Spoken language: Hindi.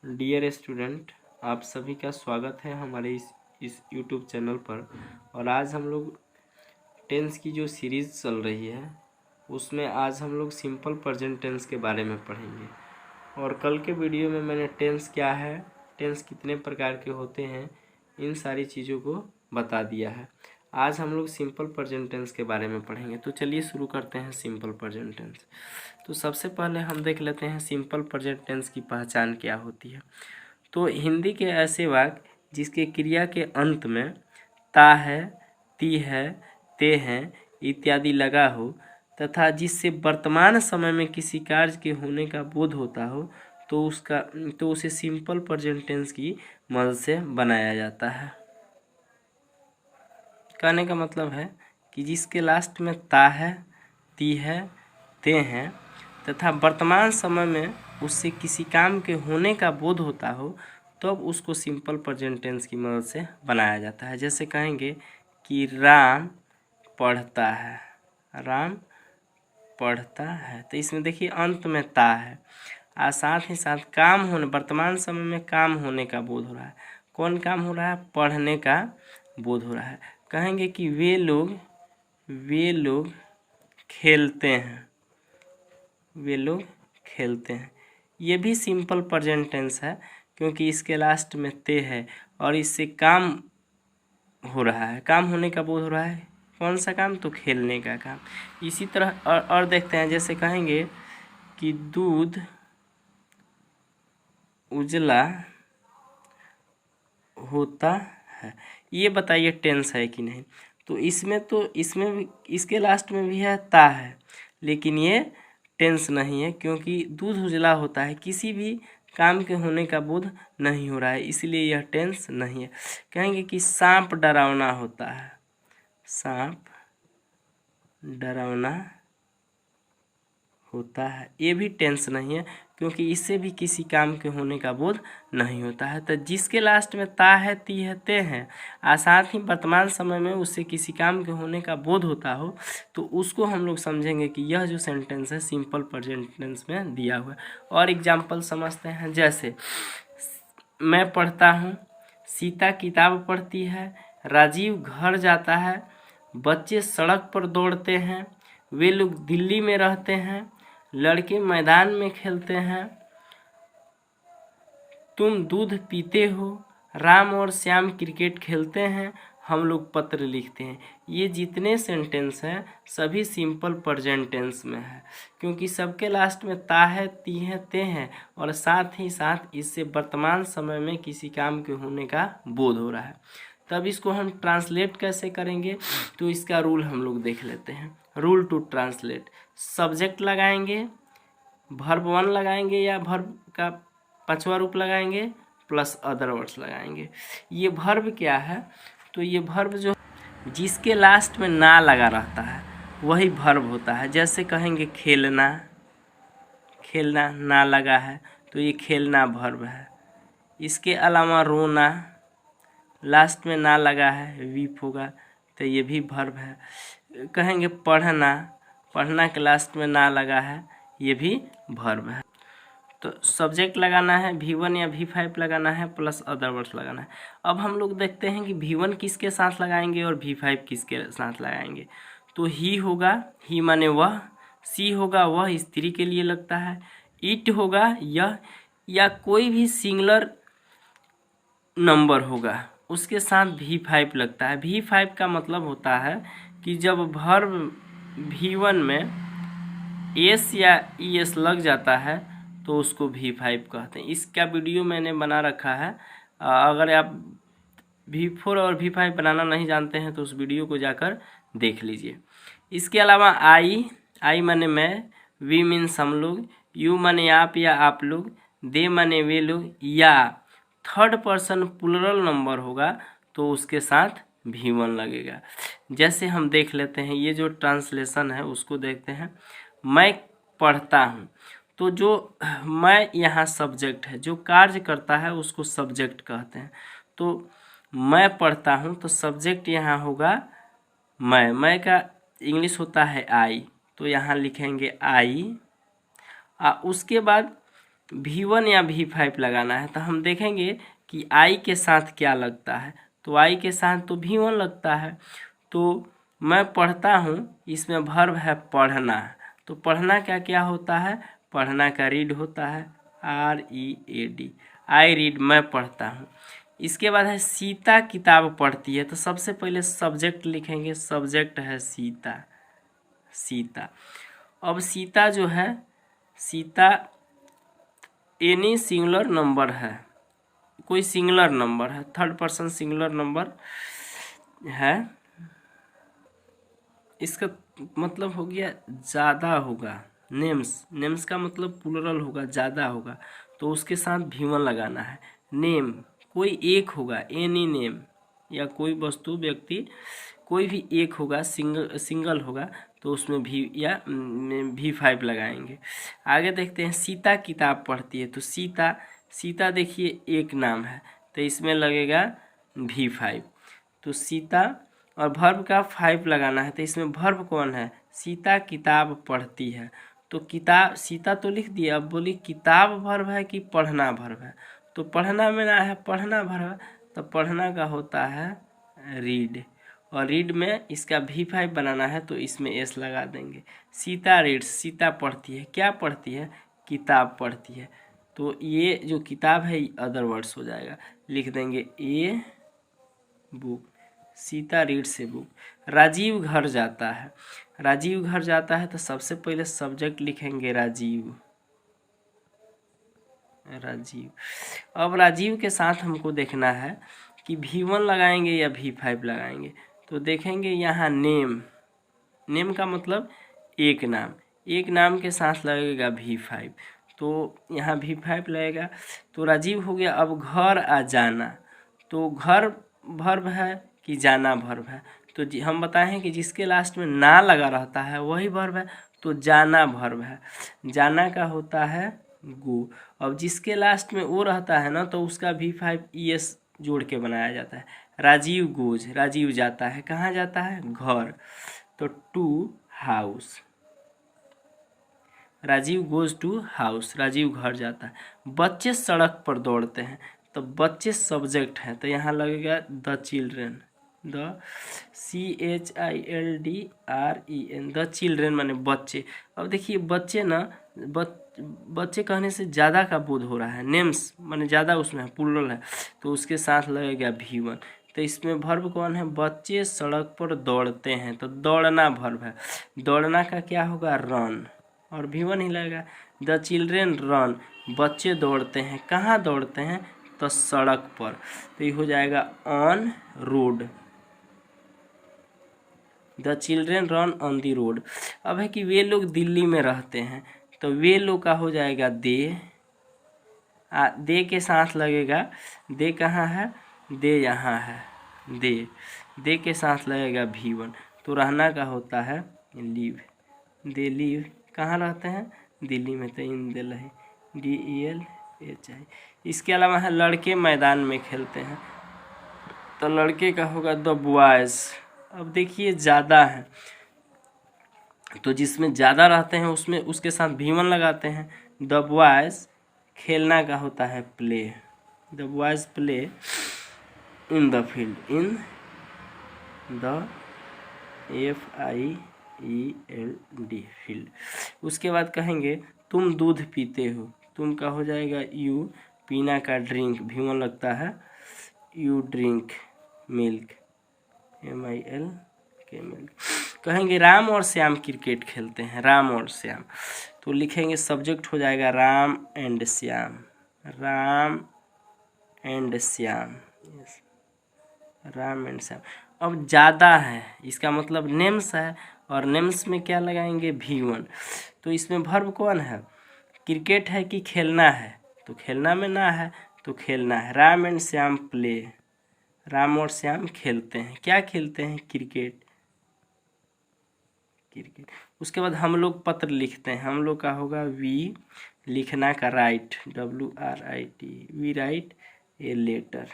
डियर स्टूडेंट, आप सभी का स्वागत है हमारे इस यूट्यूब चैनल पर। और आज हम लोग टेंस की जो सीरीज़ चल रही है उसमें आज हम लोग सिंपल प्रेजेंट टेंस के बारे में पढ़ेंगे। और कल के वीडियो में मैंने टेंस क्या है, टेंस कितने प्रकार के होते हैं, इन सारी चीज़ों को बता दिया है। आज हम लोग सिंपल प्रेजेंट टेंस के बारे में पढ़ेंगे। तो चलिए शुरू करते हैं सिंपल प्रेजेंट टेंस। तो सबसे पहले हम देख लेते हैं सिंपल प्रेजेंट टेंस की पहचान क्या होती है। तो हिंदी के ऐसे वाक्य जिसके क्रिया के अंत में ता है, ती है, ते हैं इत्यादि लगा हो तथा जिससे वर्तमान समय में किसी कार्य के होने का बोध होता हो तो उसे सिंपल प्रेजेंट टेंस की मदद से बनाया जाता है। कहने का मतलब है कि जिसके लास्ट में ता है, ती है, ते हैं तथा वर्तमान समय में उससे किसी काम के होने का बोध होता हो तब उसको सिंपल प्रेजेंट टेंस की मदद से बनाया जाता है। जैसे कहेंगे कि राम पढ़ता है, राम पढ़ता है, तो इसमें देखिए अंत में ता है और साथ ही साथ काम होने, वर्तमान समय में काम होने का बोध हो रहा है। कौन काम हो रहा है? पढ़ने का बोध हो रहा है। कहेंगे कि वे लोग खेलते हैं, वे लोग खेलते हैं। ये भी सिंपल प्रेजेंट टेंस है क्योंकि इसके लास्ट में ते है और इससे काम हो रहा है, काम होने का बोध हो रहा है। कौन सा काम? तो खेलने का काम। इसी तरह और देखते हैं, जैसे कहेंगे कि दूध उजला होता है। ये बताइए टेंस है कि नहीं? तो इसमें भी इसके लास्ट में भी है ता है, लेकिन ये टेंस नहीं है क्योंकि दूध उजला होता है, किसी भी काम के होने का बोध नहीं हो रहा है, इसलिए यह टेंस नहीं है। कहेंगे कि सांप डरावना होता है, सांप डरावना होता है, ये भी टेंस नहीं है क्योंकि इससे भी किसी काम के होने का बोध नहीं होता है। तो जिसके लास्ट में ता है, ती है, ते हैं और साथ ही वर्तमान समय में उससे किसी काम के होने का बोध होता हो तो उसको हम लोग समझेंगे कि यह जो सेंटेंस है सिंपल प्रेजेंट टेंस में दिया हुआ है। और एग्जाम्पल समझते हैं, जैसे मैं पढ़ता हूँ, सीता किताब पढ़ती है, राजीव घर जाता है, बच्चे सड़क पर दौड़ते हैं, वे लोग दिल्ली में रहते हैं, लड़के मैदान में खेलते हैं, तुम दूध पीते हो, राम और श्याम क्रिकेट खेलते हैं, हम लोग पत्र लिखते हैं। ये जितने सेंटेंस हैं सभी सिंपल प्रेजेंट टेंस में है क्योंकि सबके लास्ट में ता है, ती है, ते हैं और साथ ही साथ इससे वर्तमान समय में किसी काम के होने का बोध हो रहा है। तब इसको हम ट्रांसलेट कैसे करेंगे? तो इसका रूल हम लोग देख लेते हैं। रूल टू ट्रांसलेट: सब्जेक्ट लगाएंगे, वर्ब वन लगाएंगे या वर्ब का पांचवा रूप लगाएंगे प्लस अदर वर्ड्स लगाएंगे। ये वर्ब क्या है? तो ये वर्ब जो जिसके लास्ट में ना लगा रहता है वही वर्ब होता है। जैसे कहेंगे खेलना, खेलना ना लगा है तो ये खेलना वर्ब है। इसके अलावा रोना, लास्ट में ना लगा है वीप होगा तो ये भी वर्ब है। कहेंगे पढ़ना, पढ़ना के लास्ट में ना लगा है, ये भी वर्ब है। तो सब्जेक्ट लगाना है V1 या V5 लगाना है प्लस अदर वर्ड्स लगाना है। अब हम लोग देखते हैं कि V1 किसके साथ लगाएंगे और V5 किसके साथ लगाएंगे। तो ही होगा, ही माने वह, सी होगा वह स्त्री के लिए लगता है, इट होगा यह या कोई भी सिंगुलर नंबर होगा उसके साथ V5 लगता है। V5 का मतलब होता है कि जब वर्ब V1 में एस या ES लग जाता है तो उसको V5 कहते हैं। इसका वीडियो मैंने बना रखा है, अगर आप V4 और V5 बनाना नहीं जानते हैं तो उस वीडियो को जाकर देख लीजिए। इसके अलावा आई माने मैं, वी मीन्स हम लोग, यू माने आप या आप लोग, दे माने वे लोग, या थर्ड पर्सन प्लुरल नंबर होगा तो उसके साथ V1 लगेगा। जैसे हम देख लेते हैं, ये जो ट्रांसलेशन है उसको देखते हैं। मैं पढ़ता हूँ, तो जो मैं यहाँ सब्जेक्ट है, जो कार्य करता है उसको सब्जेक्ट कहते हैं। तो मैं पढ़ता हूँ तो सब्जेक्ट यहाँ होगा मैं का इंग्लिश होता है आई, तो यहाँ लिखेंगे आई। उसके बाद V1 या V5 लगाना है तो हम देखेंगे कि I के साथ क्या लगता है। तो I के साथ तो V1 लगता है। तो मैं पढ़ता हूँ, इसमें वर्ब है पढ़ना। तो पढ़ना क्या क्या होता है, पढ़ना का रीड होता है, READ, आई रीड, मैं पढ़ता हूँ। इसके बाद है सीता किताब पढ़ती है। तो सबसे पहले सब्जेक्ट लिखेंगे, सब्जेक्ट है सीता, सीता। अब सीता जो है, सीता एनी सिंगुलर नंबर है, कोई सिंगुलर नंबर है, थर्ड पर्सन सिंगुलर नंबर है। इसका मतलब हो गया ज़्यादा होगा, नेम्स, नेम्स का मतलब प्लूरल होगा, ज़्यादा होगा, तो उसके साथ V1 लगाना है। नेम कोई एक होगा, एनी नेम, या कोई वस्तु व्यक्ति कोई भी एक होगा, सिंगल होगा, तो उसमें V5 लगाएंगे। आगे देखते हैं सीता किताब पढ़ती है। तो सीता, सीता देखिए एक नाम है, तो इसमें लगेगा V5। तो सीता, और वर्ब का 5 लगाना है। तो इसमें वर्ब कौन है, सीता किताब पढ़ती है। तो किताब, सीता तो लिख दिया, अब बोली किताब वर्ब है कि पढ़ना वर्ब है। तो पढ़ना में ना है, पढ़ना वर्ब है, तो पढ़ना का होता है रीड, और रीड में इसका V5 बनाना है, तो इसमें S लगा देंगे। सीता रीड्स, सीता पढ़ती है, क्या पढ़ती है, किताब पढ़ती है। तो ये जो किताब है अदर वर्ड्स हो जाएगा, लिख देंगे a book, Sita reads a book. Rajeev घर जाता है, राजीव घर जाता है, तो सबसे पहले सब्जेक्ट लिखेंगे राजीव, राजीव। अब राजीव के साथ हमको देखना है कि V1 लगाएंगे या V5 लगाएंगे। तो देखेंगे यहाँ नेम, नेम का मतलब एक नाम, एक नाम के साथ लगेगा V5, तो यहाँ V5 लगेगा। तो राजीव हो गया। अब घर आ जाना, तो घर वर्ब है कि जाना वर्ब है। तो हम बताए हैं कि जिसके लास्ट में ना लगा रहता है वही वर्ब है, तो जाना वर्ब है, जाना का होता है गो। अब जिसके लास्ट में वो रहता है ना, तो उसका V5 ES जोड़ के बनाया जाता है। राजीव गोज, राजीव जाता है, कहाँ जाता है, घर, तो to house, Rajeev goes to house, Rajeev घर जाता है। बच्चे सड़क पर दौड़ते हैं, तो बच्चे सब्जेक्ट है, तो यहाँ लगेगा the children, the CHILDREN, the children माने बच्चे। अब देखिए बच्चे ना, बच्चे कहने से ज़्यादा का बोध हो रहा है, नेम्स माने ज़्यादा उसमें है, प्लूरल है, तो उसके साथ लगेगा V1। तो इसमें वर्ब कौन है, बच्चे सड़क पर दौड़ते हैं, तो दौड़ना वर्ब है, दौड़ना का क्या होगा, रन, और V1 ही लगेगा। द चिल्ड्रेन रन, बच्चे दौड़ते हैं, कहाँ दौड़ते हैं, तो सड़क पर, तो ये हो जाएगा on road, the children run on the road. अब है कि वे लोग दिल्ली में रहते हैं, तो वे लोग का हो जाएगा दे, दे के साथ लगेगा, दे कहाँ है, दे यहाँ है, दे के साथ लगेगा V1। तो रहना का होता है लीव, दे लीव, कहाँ रहते हैं, दिल्ली में, तो इन दिल है, DELHI। इसके अलावा है लड़के मैदान में खेलते हैं, तो लड़के का होगा द बॉयज़। अब देखिए ज़्यादा है, तो जिसमें ज़्यादा रहते हैं उसमें उसके साथ V1 लगाते हैं। द बॉयज़, खेलना का होता है play, the boys play in the field, in the FIELD field. उसके बाद कहेंगे तुम दूध पीते हो, तुम का हो जाएगा यू, पीना का ड्रिंक, V1 लगता है, you drink milk, MILK milk. कहेंगे राम और श्याम क्रिकेट खेलते हैं, राम और श्याम, तो लिखेंगे सब्जेक्ट हो जाएगा Ram and Shyam, Ram and Shyam, yes, Ram and Shyam. अब ज़्यादा है, इसका मतलब नेम्स है, और नेम्स में क्या लगाएंगे, V1। तो इसमें वर्ब कौन है, क्रिकेट है कि खेलना है, तो खेलना में ना है, तो खेलना है। राम एंड श्याम प्ले, राम और श्याम खेलते हैं, क्या खेलते हैं, क्रिकेट, क्रिकेट। उसके बाद हम लोग पत्र लिखते हैं, हम लोग का होगा वी, लिखना का write, WRIT, we write a letter.